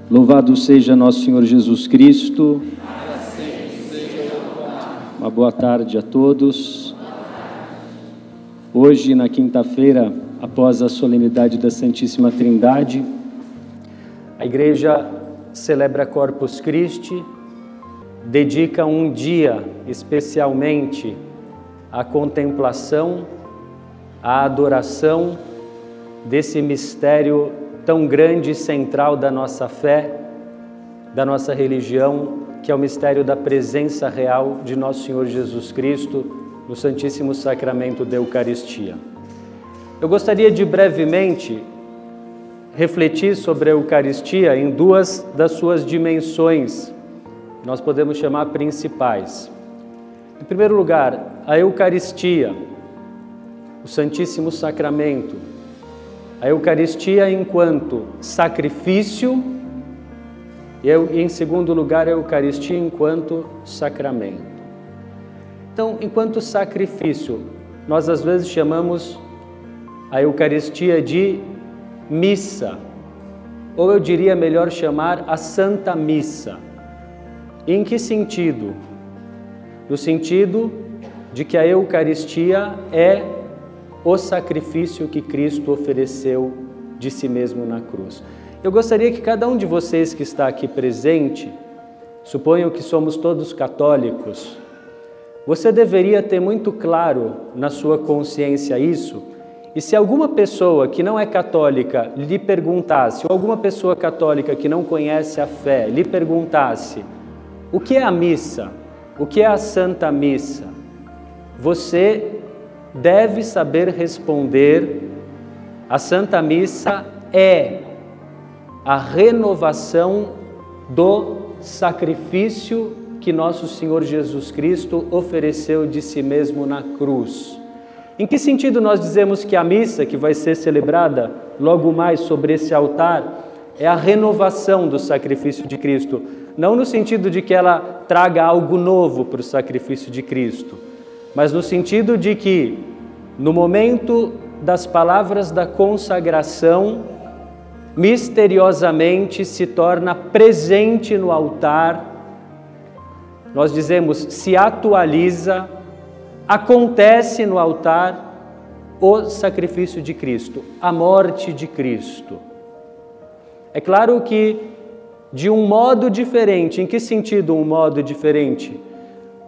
Louvado seja nosso Senhor Jesus Cristo. Uma boa tarde a todos. Hoje, na quinta-feira, após a solenidade da Santíssima Trindade, a Igreja celebra Corpus Christi, dedica um dia especialmente à contemplação, à adoração desse mistério tão grande e central da nossa fé, da nossa religião, que é o mistério da presença real de nosso Senhor Jesus Cristo no Santíssimo Sacramento da Eucaristia. Eu gostaria de brevemente refletir sobre a Eucaristia em duas das suas dimensões, que nós podemos chamar principais. Em primeiro lugar, a Eucaristia, o Santíssimo Sacramento. A Eucaristia enquanto sacrifício e, em segundo lugar, a Eucaristia enquanto sacramento. Então, enquanto sacrifício, nós às vezes chamamos a Eucaristia de missa, ou eu diria melhor chamar a Santa Missa. Em que sentido? No sentido de que a Eucaristia é o sacrifício que Cristo ofereceu de si mesmo na cruz. Eu gostaria que cada um de vocês que está aqui presente, suponho que somos todos católicos, você deveria ter muito claro na sua consciência isso, e se alguma pessoa que não é católica lhe perguntasse, ou alguma pessoa católica que não conhece a fé lhe perguntasse, o que é a missa? O que é a Santa Missa? Você deve saber responder: a Santa Missa é a renovação do sacrifício que nosso Senhor Jesus Cristo ofereceu de si mesmo na cruz. Em que sentido nós dizemos que a missa, que vai ser celebrada logo mais sobre esse altar, é a renovação do sacrifício de Cristo? Não no sentido de que ela traga algo novo para o sacrifício de Cristo, mas no sentido de que, no momento das palavras da consagração, misteriosamente se torna presente no altar, nós dizemos, se atualiza, acontece no altar o sacrifício de Cristo, a morte de Cristo. É claro que de um modo diferente. Em que sentido um modo diferente?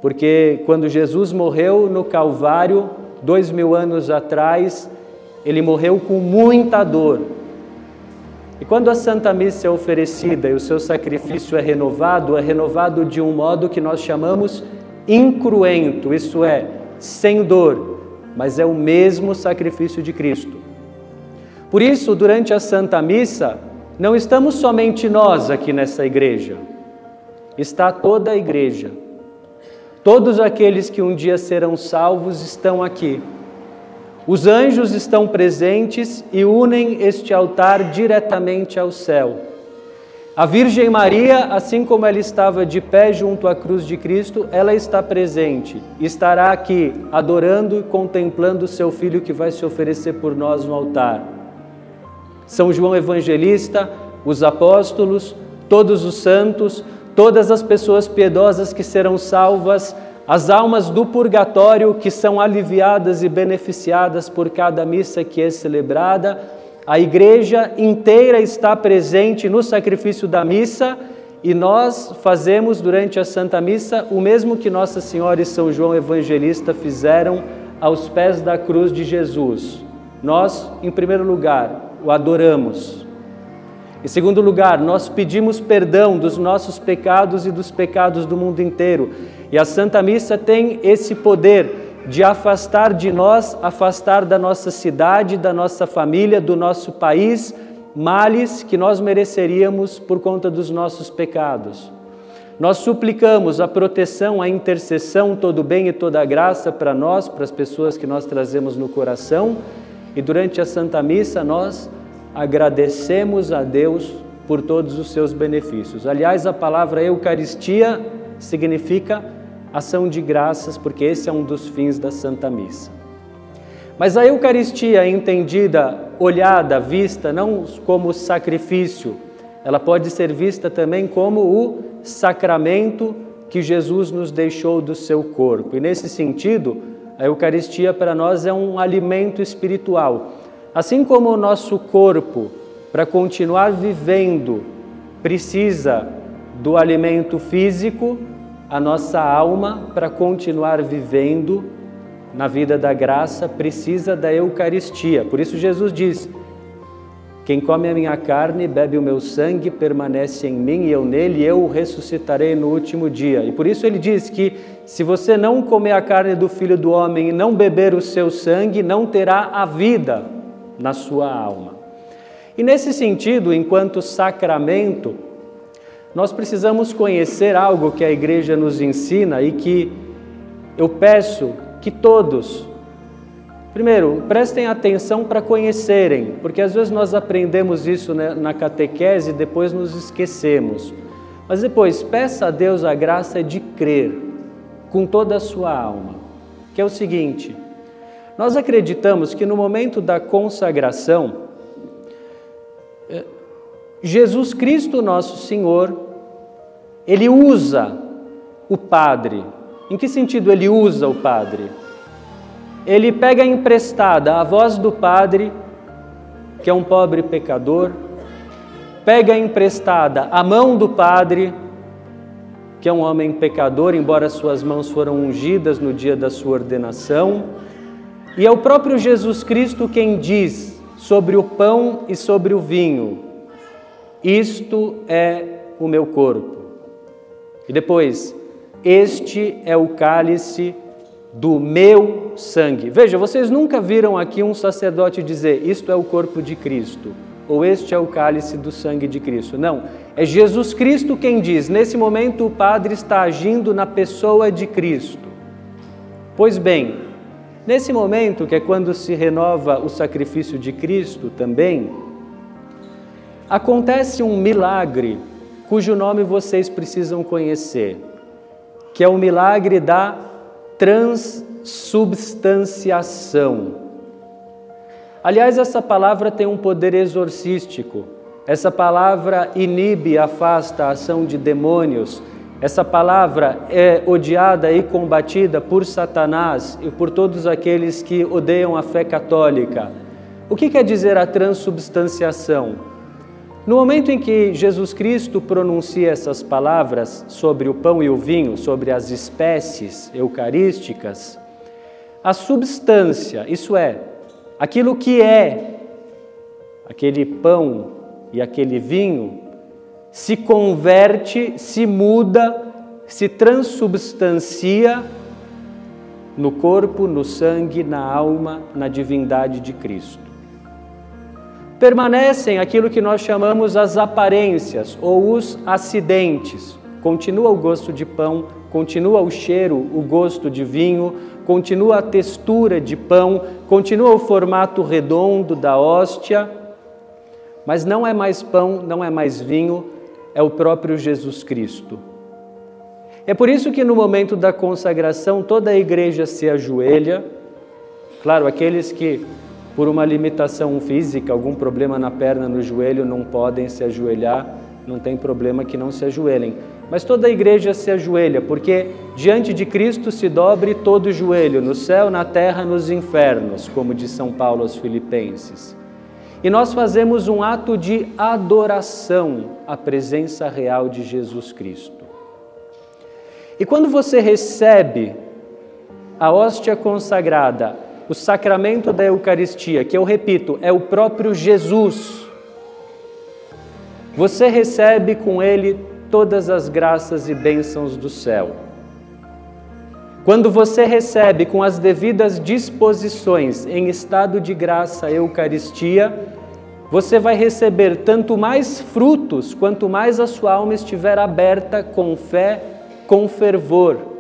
Porque quando Jesus morreu no Calvário, 2000 anos atrás, ele morreu com muita dor. E quando a Santa Missa é oferecida e o seu sacrifício é renovado de um modo que nós chamamos incruento, isso é, sem dor, mas é o mesmo sacrifício de Cristo. Por isso, durante a Santa Missa, não estamos somente nós aqui nessa igreja, está toda a igreja. Todos aqueles que um dia serão salvos estão aqui. Os anjos estão presentes e unem este altar diretamente ao céu. A Virgem Maria, assim como ela estava de pé junto à cruz de Cristo, ela está presente, estará aqui adorando e contemplando o seu Filho que vai se oferecer por nós no altar. São João Evangelista, os apóstolos, todos os santos, todas as pessoas piedosas que serão salvas, as almas do purgatório que são aliviadas e beneficiadas por cada missa que é celebrada, a igreja inteira está presente no sacrifício da missa e nós fazemos durante a Santa Missa o mesmo que Nossa Senhora e São João Evangelista fizeram aos pés da cruz de Jesus. Nós, em primeiro lugar, o adoramos. Em segundo lugar, nós pedimos perdão dos nossos pecados e dos pecados do mundo inteiro. E a Santa Missa tem esse poder de afastar de nós, afastar da nossa cidade, da nossa família, do nosso país, males que nós mereceríamos por conta dos nossos pecados. Nós suplicamos a proteção, a intercessão, todo bem e toda graça para nós, para as pessoas que nós trazemos no coração, e durante a Santa Missa nós agradecemos a Deus por todos os seus benefícios. Aliás, a palavra Eucaristia significa ação de graças, porque esse é um dos fins da Santa Missa. Mas a Eucaristia entendida, olhada, vista, não como sacrifício, ela pode ser vista também como o sacramento que Jesus nos deixou do seu corpo. E nesse sentido, a Eucaristia para nós é um alimento espiritual. Assim como o nosso corpo, para continuar vivendo, precisa do alimento físico, a nossa alma, para continuar vivendo na vida da graça, precisa da Eucaristia. Por isso Jesus diz: quem come a minha carne e bebe o meu sangue permanece em mim e eu nele, e eu o ressuscitarei no último dia. E por isso ele diz que se você não comer a carne do Filho do Homem e não beber o seu sangue, não terá a vida na sua alma. E nesse sentido, enquanto sacramento, nós precisamos conhecer algo que a Igreja nos ensina e que eu peço que todos, primeiro, prestem atenção para conhecerem, porque às vezes nós aprendemos isso na catequese e depois nos esquecemos. Mas depois, peça a Deus a graça de crer com toda a sua alma, que é o seguinte: nós acreditamos que no momento da consagração, Jesus Cristo, nosso Senhor, Ele usa o Padre. Em que sentido Ele usa o Padre? Ele pega emprestada a voz do Padre, que é um pobre pecador, pega emprestada a mão do Padre, que é um homem pecador, embora suas mãos foram ungidas no dia da sua ordenação, e é o próprio Jesus Cristo quem diz sobre o pão e sobre o vinho: isto é o meu corpo. E depois: este é o cálice do meu sangue. Veja, vocês nunca viram aqui um sacerdote dizer: isto é o corpo de Cristo, ou este é o cálice do sangue de Cristo. Não, é Jesus Cristo quem diz. Nesse momento o Padre está agindo na pessoa de Cristo. Pois bem, nesse momento, que é quando se renova o sacrifício de Cristo também, acontece um milagre cujo nome vocês precisam conhecer, que é o milagre da transubstanciação. Aliás, essa palavra tem um poder exorcístico. Essa palavra inibe, afasta a ação de demônios. Essa palavra é odiada e combatida por Satanás e por todos aqueles que odeiam a fé católica. O que quer dizer a transubstanciação? No momento em que Jesus Cristo pronuncia essas palavras sobre o pão e o vinho, sobre as espécies eucarísticas, a substância, isso é, aquilo que é aquele pão e aquele vinho, se converte, se muda, se transubstancia no corpo, no sangue, na alma, na divindade de Cristo. Permanecem aquilo que nós chamamos as aparências ou os acidentes. Continua o gosto de pão, continua o cheiro, o gosto de vinho, continua a textura de pão, continua o formato redondo da hóstia, mas não é mais pão, não é mais vinho, é o próprio Jesus Cristo. É por isso que no momento da consagração toda a igreja se ajoelha. Claro, aqueles que por uma limitação física, algum problema na perna, no joelho, não podem se ajoelhar, não tem problema que não se ajoelhem. Mas toda a igreja se ajoelha, porque diante de Cristo se dobre todo o joelho, no céu, na terra, nos infernos, como diz São Paulo aos Filipenses. E nós fazemos um ato de adoração à presença real de Jesus Cristo. E quando você recebe a hóstia consagrada, o sacramento da Eucaristia, que eu repito, é o próprio Jesus, você recebe com ele todas as graças e bênçãos do céu. Quando você recebe com as devidas disposições, em estado de graça, a Eucaristia, você vai receber tanto mais frutos, quanto mais a sua alma estiver aberta com fé, com fervor.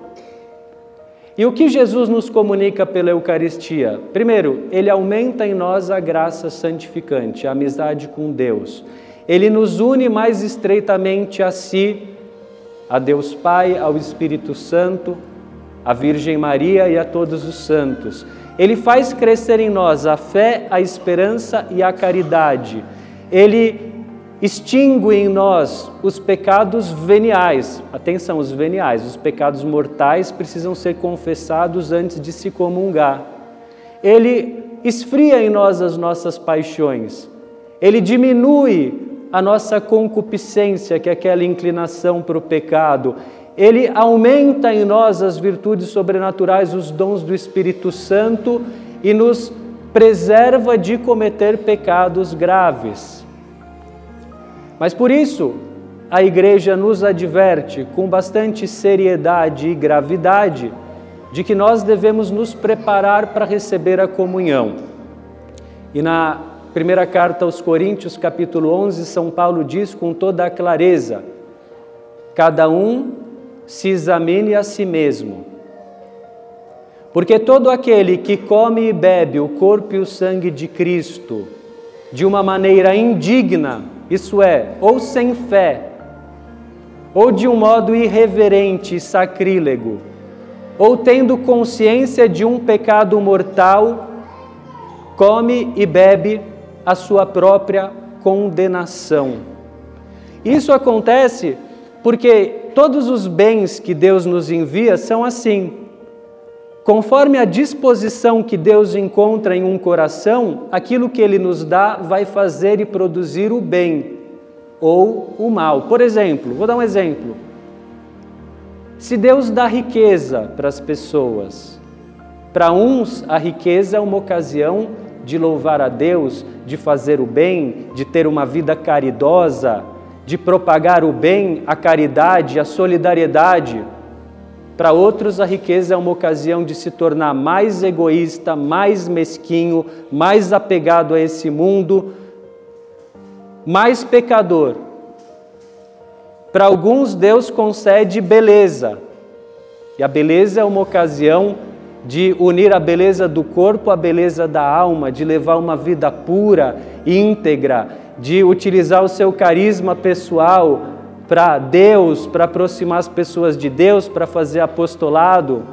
E o que Jesus nos comunica pela Eucaristia? Primeiro, Ele aumenta em nós a graça santificante, a amizade com Deus. Ele nos une mais estreitamente a si, a Deus Pai, ao Espírito Santo, à Virgem Maria e a todos os santos. Ele faz crescer em nós a fé, a esperança e a caridade. Ele extingue em nós os pecados veniais. Atenção, os veniais, os pecados mortais precisam ser confessados antes de se comungar. Ele esfria em nós as nossas paixões. Ele diminui a nossa concupiscência, que é aquela inclinação para o pecado. Ele aumenta em nós as virtudes sobrenaturais, os dons do Espírito Santo e nos preserva de cometer pecados graves. Mas por isso, a Igreja nos adverte com bastante seriedade e gravidade de que nós devemos nos preparar para receber a comunhão. E na primeira carta aos Coríntios, capítulo 11, São Paulo diz com toda a clareza: cada um se examine a si mesmo. Porque todo aquele que come e bebe o corpo e o sangue de Cristo de uma maneira indigna, isso é, ou sem fé, ou de um modo irreverente e sacrílego, ou tendo consciência de um pecado mortal, come e bebe a sua própria condenação. Isso acontece porque todos os bens que Deus nos envia são assim. Conforme a disposição que Deus encontra em um coração, aquilo que Ele nos dá vai fazer e produzir o bem ou o mal. Por exemplo, vou dar um exemplo. Se Deus dá riqueza para as pessoas, para uns a riqueza é uma ocasião de louvar a Deus, de fazer o bem, de ter uma vida caridosa, de propagar o bem, a caridade, a solidariedade. Para outros, a riqueza é uma ocasião de se tornar mais egoísta, mais mesquinho, mais apegado a esse mundo, mais pecador. Para alguns, Deus concede beleza. E a beleza é uma ocasião de unir a beleza do corpo à beleza da alma, de levar uma vida pura, íntegra, de utilizar o seu carisma pessoal para Deus, para aproximar as pessoas de Deus, para fazer apostolado.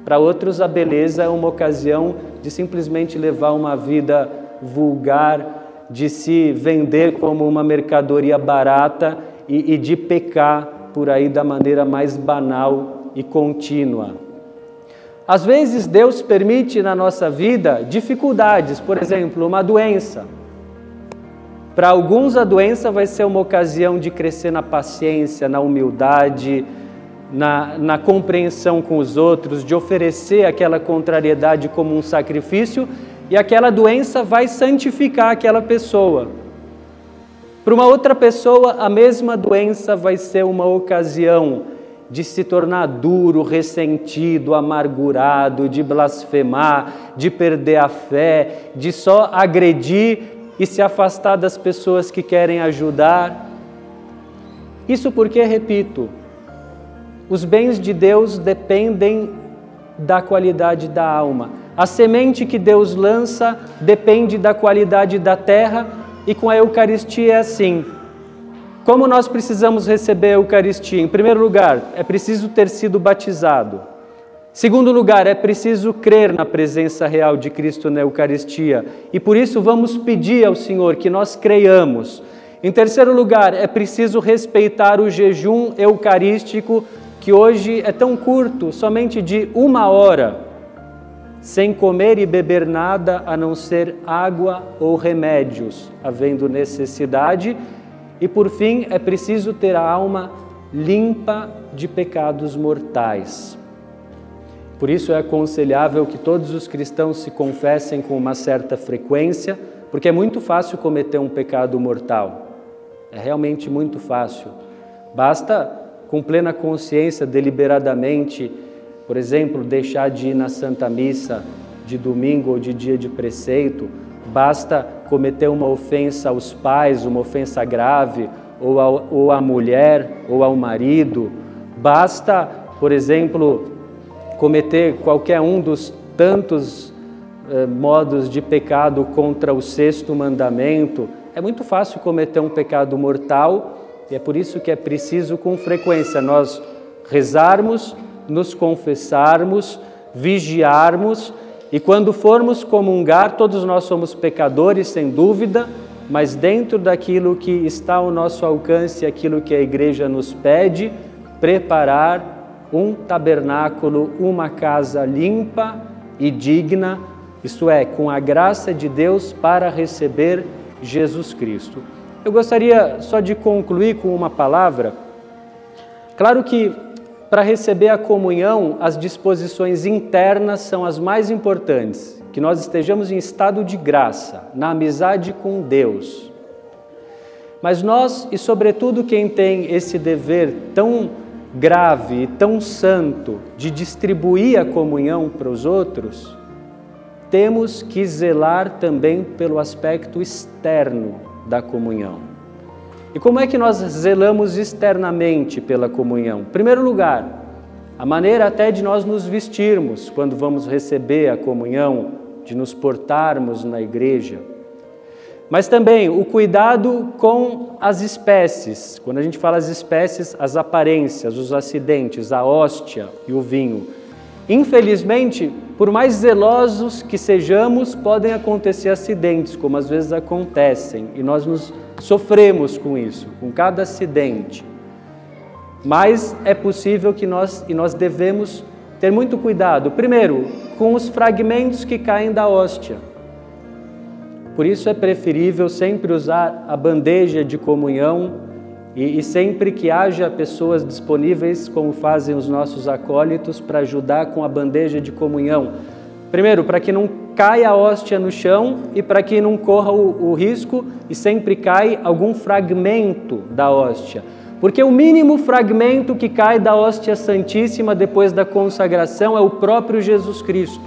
Para outros, a beleza é uma ocasião de simplesmente levar uma vida vulgar, de se vender como uma mercadoria barata e de pecar por aí da maneira mais banal e contínua. Às vezes, Deus permite na nossa vida dificuldades, por exemplo, uma doença. Para alguns, a doença vai ser uma ocasião de crescer na paciência, na humildade, na compreensão com os outros, de oferecer aquela contrariedade como um sacrifício, e aquela doença vai santificar aquela pessoa. Para uma outra pessoa, a mesma doença vai ser uma ocasião de se tornar duro, ressentido, amargurado, de blasfemar, de perder a fé, de só agredir e se afastar das pessoas que querem ajudar. Isso porque, repito, os bens de Deus dependem da qualidade da alma. A semente que Deus lança depende da qualidade da terra, e com a Eucaristia é assim. Como nós precisamos receber a Eucaristia? Em primeiro lugar, é preciso ter sido batizado. Segundo lugar, é preciso crer na presença real de Cristo na Eucaristia. E por isso vamos pedir ao Senhor que nós creiamos. Em terceiro lugar, é preciso respeitar o jejum eucarístico, que hoje é tão curto, somente de 1 hora, sem comer e beber nada a não ser água ou remédios, havendo necessidade. E por fim, é preciso ter a alma limpa de pecados mortais. Por isso é aconselhável que todos os cristãos se confessem com uma certa frequência, porque é muito fácil cometer um pecado mortal. É realmente muito fácil. Basta, com plena consciência, deliberadamente, por exemplo, deixar de ir na Santa Missa de domingo ou de dia de preceito. Basta cometer uma ofensa aos pais, uma ofensa grave, ou à mulher, ou ao marido. Basta, por exemplo, cometer qualquer um dos tantos modos de pecado contra o 6º mandamento. É muito fácil cometer um pecado mortal, e é por isso que é preciso com frequência nós rezarmos, nos confessarmos, vigiarmos, e quando formos comungar, todos nós somos pecadores, sem dúvida, mas dentro daquilo que está ao nosso alcance, aquilo que a Igreja nos pede, preparar um tabernáculo, uma casa limpa e digna, isto é, com a graça de Deus para receber Jesus Cristo. Eu gostaria só de concluir com uma palavra. Claro que para receber a comunhão, as disposições internas são as mais importantes, que nós estejamos em estado de graça, na amizade com Deus. Mas nós, e sobretudo quem tem esse dever tão grave e tão santo de distribuir a comunhão para os outros, temos que zelar também pelo aspecto externo da comunhão. E como é que nós zelamos externamente pela comunhão? Em primeiro lugar, a maneira até de nós nos vestirmos quando vamos receber a comunhão, de nos portarmos na igreja. Mas também o cuidado com as espécies. Quando a gente fala as espécies, as aparências, os acidentes, a hóstia e o vinho. Infelizmente, por mais zelosos que sejamos, podem acontecer acidentes, como às vezes acontecem, e nós nos sofremos com isso, com cada acidente. Mas é possível que nós devemos ter muito cuidado, primeiro, com os fragmentos que caem da hóstia. Por isso é preferível sempre usar a bandeja de comunhão e sempre que haja pessoas disponíveis, como fazem os nossos acólitos, para ajudar com a bandeja de comunhão. Primeiro, para que não caia a hóstia no chão e para que não corra o risco e sempre cai algum fragmento da hóstia. Porque o mínimo fragmento que cai da hóstia santíssima depois da consagração é o próprio Jesus Cristo.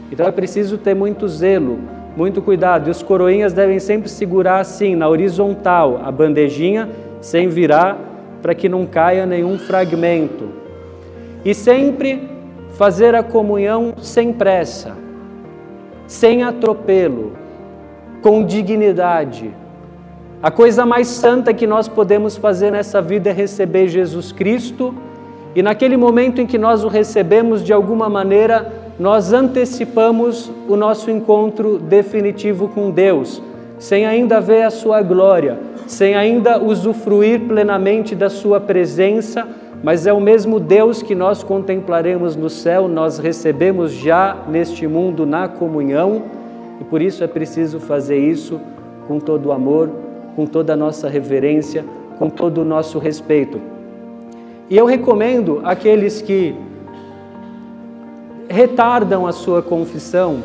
Então é preciso ter muito zelo, muito cuidado. E os coroinhas devem sempre segurar assim, na horizontal, a bandejinha, sem virar, para que não caia nenhum fragmento. E sempre fazer a comunhão sem pressa, sem atropelo, com dignidade. A coisa mais santa que nós podemos fazer nessa vida é receber Jesus Cristo, e naquele momento em que nós o recebemos, de alguma maneira, nós antecipamos o nosso encontro definitivo com Deus, sem ainda ver a sua glória, sem ainda usufruir plenamente da sua presença, mas é o mesmo Deus que nós contemplaremos no céu, nós recebemos já neste mundo na comunhão, e por isso é preciso fazer isso com todo o amor, com toda a nossa reverência, com todo o nosso respeito. E eu recomendo àqueles que retardam a sua confissão,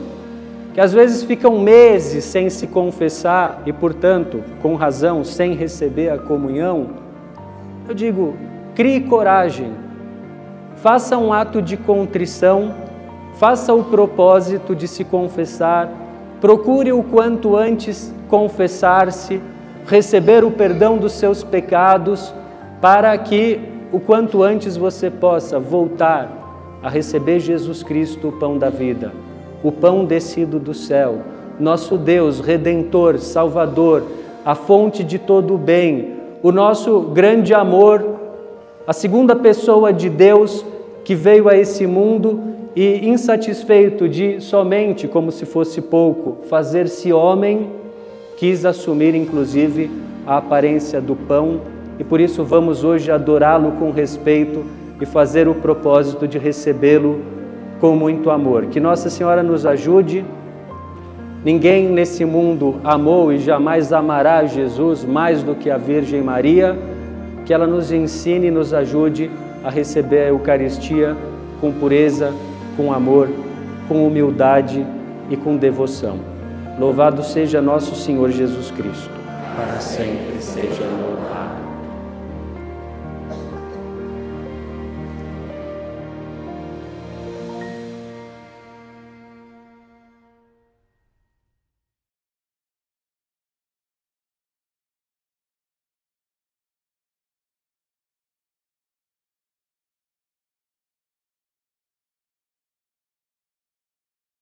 que às vezes ficam meses sem se confessar e, portanto, com razão, sem receber a comunhão, eu digo, crie coragem, faça um ato de contrição, faça o propósito de se confessar, procure o quanto antes confessar-se, receber o perdão dos seus pecados, para que o quanto antes você possa voltar a receber Jesus Cristo, o pão da vida, o pão descido do céu, nosso Deus, Redentor, Salvador, a fonte de todo o bem, o nosso grande amor, a segunda pessoa de Deus que veio a esse mundo e, insatisfeito de somente, como se fosse pouco, fazer-se homem, quis assumir inclusive a aparência do pão, e por isso vamos hoje adorá-lo com respeito e fazer o propósito de recebê-lo com muito amor. Que Nossa Senhora nos ajude. Ninguém nesse mundo amou e jamais amará Jesus mais do que a Virgem Maria. Que ela nos ensine e nos ajude a receber a Eucaristia com pureza, com amor, com humildade e com devoção. Louvado seja nosso Senhor Jesus Cristo. Para sempre seja louvado.